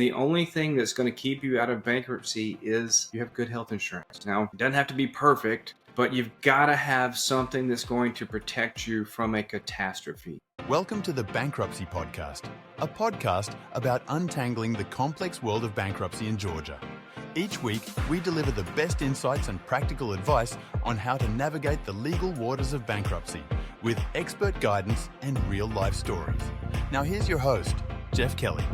The only thing that's going to keep you out of bankruptcy is you have good health insurance. Now, it doesn't have to be perfect, but you've got to have something that's going to protect you from a catastrophe. Welcome to the Bankruptcy Podcast, a podcast about untangling the complex world of bankruptcy in Georgia. Each week, we deliver the best insights and practical advice on how to navigate the legal waters of bankruptcy with expert guidance and real-life stories. Now here's your host, Jeff Kelly.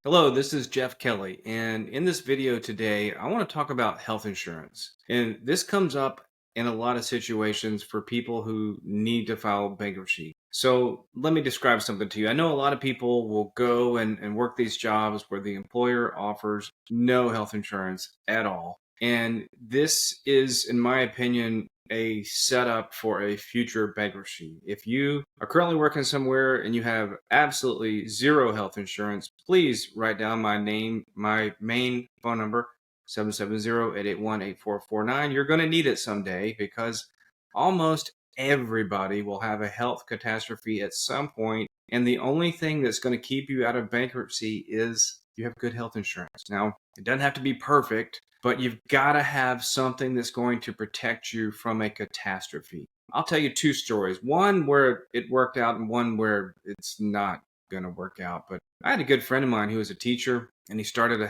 Hello, this is Jeff Kelly, and in this video today, I want to talk about health insurance. And this comes up in a lot of situations for people who need to file bankruptcy. So let me describe something to you. I know a lot of people will go and work these jobs where the employer offers no health insurance at all. And this is, in my opinion, a setup for a future bankruptcy. If you are currently working somewhere and you have absolutely zero health insurance, please write down my name, my main phone number, 770-881-8449. You're going to need it someday because almost everybody will have a health catastrophe at some point, and the only thing that's going to keep you out of bankruptcy is you have good health insurance. Now, it doesn't have to be perfect, but you've got to have something that's going to protect you from a catastrophe. I'll tell you two stories, one where it worked out and one where it's not going to work out. But I had a good friend of mine who was a teacher, and he started he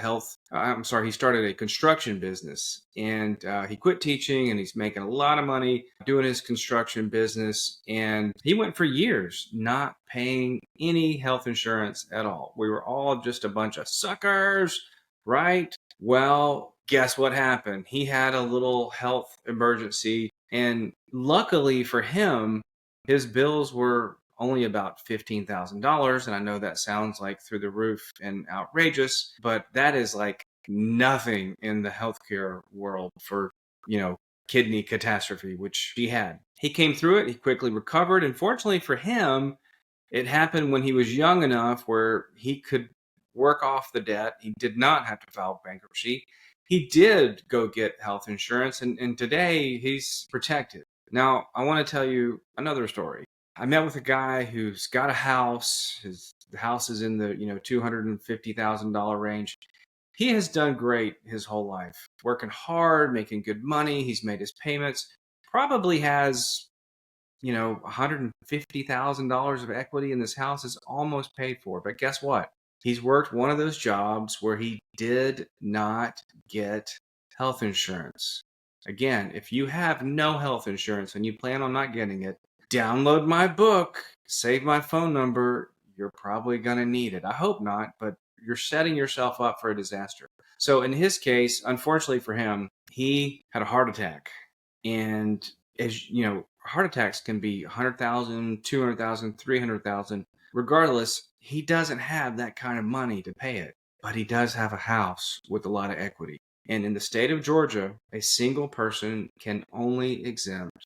started a construction business, and he quit teaching, and he's making a lot of money doing his construction business. And he went for years not paying any health insurance at all. We were all just a bunch of suckers, right? Well, guess what happened? He had a little health emergency, and luckily for him, his bills were only about $15,000. And I know that sounds like through the roof and outrageous, but that is like nothing in the healthcare world for, kidney catastrophe, which he had. He came through it. He quickly recovered. And fortunately for him, it happened when he was young enough where he could work off the debt. He did not have to file bankruptcy. He did go get health insurance, and today he's protected. Now, I want to tell you another story. I met with a guy who's got a house. The house is in the $250,000 range. He has done great his whole life, working hard, making good money. He's made his payments. Probably has $150,000 of equity in this house. Is almost paid for. But guess what? He's worked one of those jobs where he did not get health insurance. Again, if you have no health insurance and you plan on not getting it, download my book, save my phone number. You're probably going to need it. I hope not, but you're setting yourself up for a disaster. So in his case, unfortunately for him, he had a heart attack. And as you know, heart attacks can be 100,000, 200,000, 300,000. Regardless, he doesn't have that kind of money to pay it, but he does have a house with a lot of equity. And in the state of Georgia, a single person can only exempt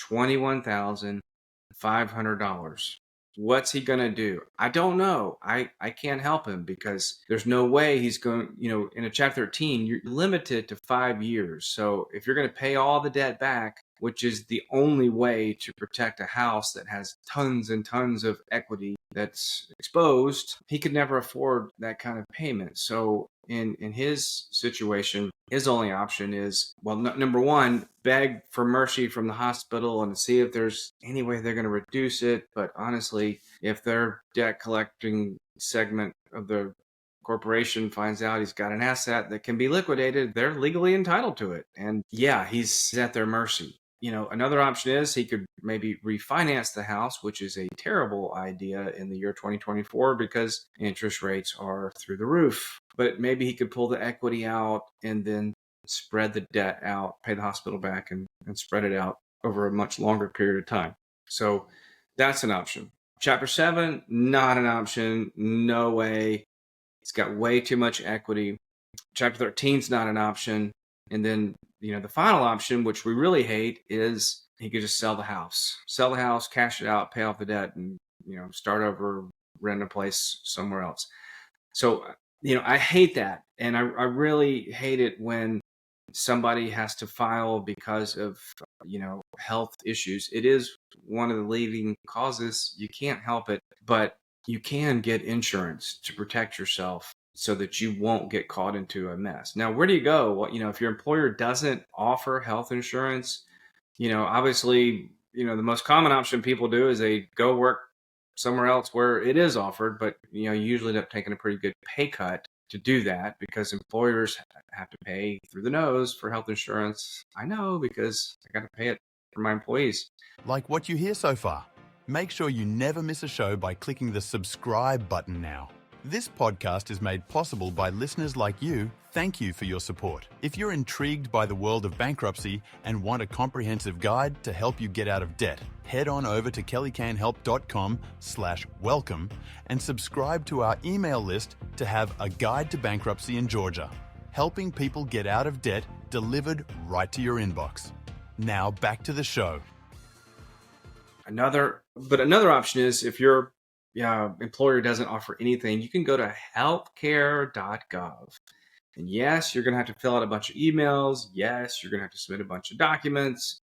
$21,500. What's he going to do? I don't know. I can't help him because there's no way he's going, in a Chapter 13, you're limited to 5 years. So if you're going to pay all the debt back, which is the only way to protect a house that has tons and tons of equity that's exposed, he could never afford that kind of payment. So in his situation, his only option is, number one, beg for mercy from the hospital and see if there's any way they're going to reduce it. But honestly, if their debt collecting segment of the corporation finds out he's got an asset that can be liquidated, they're legally entitled to it. And yeah, he's at their mercy. Another option is he could maybe refinance the house, which is a terrible idea in the year 2024 because interest rates are through the roof. But maybe he could pull the equity out and then spread the debt out, pay the hospital back, and spread it out over a much longer period of time. So that's an option. Chapter 7, not an option. No way. It's got way too much equity. Chapter 13 is not an option. And then, the final option, which we really hate, is he could just sell the house, cash it out, pay off the debt, and, start over, rent a place somewhere else. So, I hate that. And I really hate it when somebody has to file because of, health issues. It is one of the leading causes. You can't help it. But you can get insurance to protect yourself so that you won't get caught into a mess. Now, where do you go? Well, if your employer doesn't offer health insurance, obviously, the most common option people do is they go work somewhere else where it is offered, but, you usually end up taking a pretty good pay cut to do that because employers have to pay through the nose for health insurance. I know because I got to pay it for my employees. Like what you hear so far? Make sure you never miss a show by clicking the subscribe button now. This podcast is made possible by listeners like you. Thank you for your support. If you're intrigued by the world of bankruptcy and want a comprehensive guide to help you get out of debt, head on over to kellycanhelp.com/welcome and subscribe to our email list to have a guide to bankruptcy in Georgia, helping people get out of debt delivered right to your inbox. Now back to the show. Another option is if your employer doesn't offer anything, you can go to healthcare.gov. And yes, you're going to have to fill out a bunch of emails. Yes, you're going to have to submit a bunch of documents,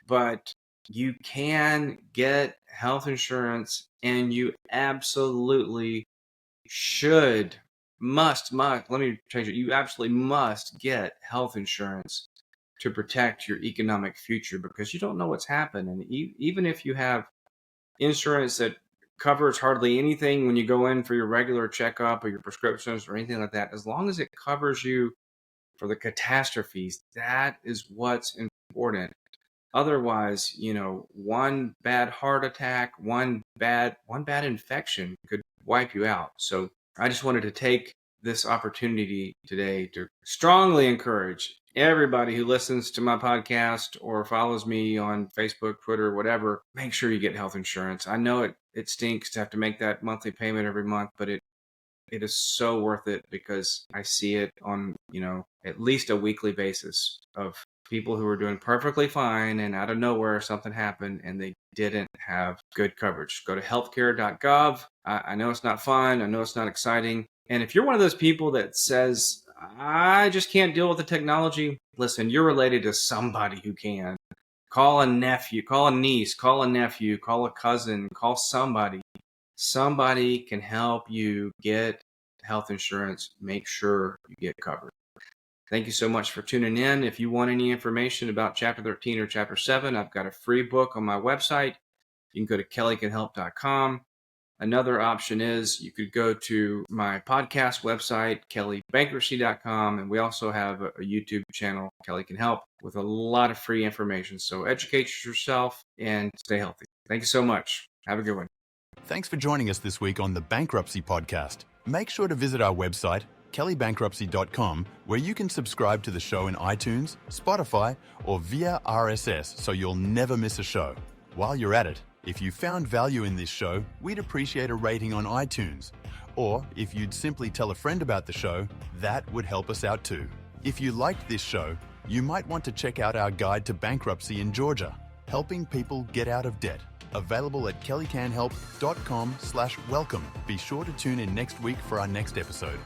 but you can get health insurance and you absolutely let me change it. You absolutely must get health insurance to protect your economic future because you don't know what's happening. Even if you have insurance that covers hardly anything when you go in for your regular checkup or your prescriptions or anything like that, as long as it covers you for the catastrophes, that is what's important. Otherwise, one bad heart attack, one bad infection could wipe you out. So I just wanted to take this opportunity today to strongly encourage everybody who listens to my podcast or follows me on Facebook, Twitter, whatever, make sure you get health insurance. I know it stinks to have to make that monthly payment every month, but it is so worth it because I see it on, at least a weekly basis of people who are doing perfectly fine and out of nowhere something happened and they didn't have good coverage. Go to healthcare.gov. I know it's not fun. I know it's not exciting. And if you're one of those people that says, I just can't deal with the technology, listen, you're related to somebody who can. Call a nephew, call a niece, call a nephew, call a cousin, call somebody. Somebody can help you get health insurance. Make sure you get covered. Thank you so much for tuning in. If you want any information about Chapter 13 or Chapter 7, I've got a free book on my website. You can go to kellycanhelp.com. Another option is you could go to my podcast website, kellybankruptcy.com, and we also have a YouTube channel, Kelly Can Help, with a lot of free information. So educate yourself and stay healthy. Thank you so much. Have a good one. Thanks for joining us this week on the Bankruptcy Podcast. Make sure to visit our website, kellybankruptcy.com, where you can subscribe to the show in iTunes, Spotify, or via RSS so you'll never miss a show. While you're at it, if you found value in this show, we'd appreciate a rating on iTunes. Or if you'd simply tell a friend about the show, that would help us out too. If you liked this show, you might want to check out our guide to bankruptcy in Georgia, helping people get out of debt. Available at kellycanhelp.com/welcome. Be sure to tune in next week for our next episode.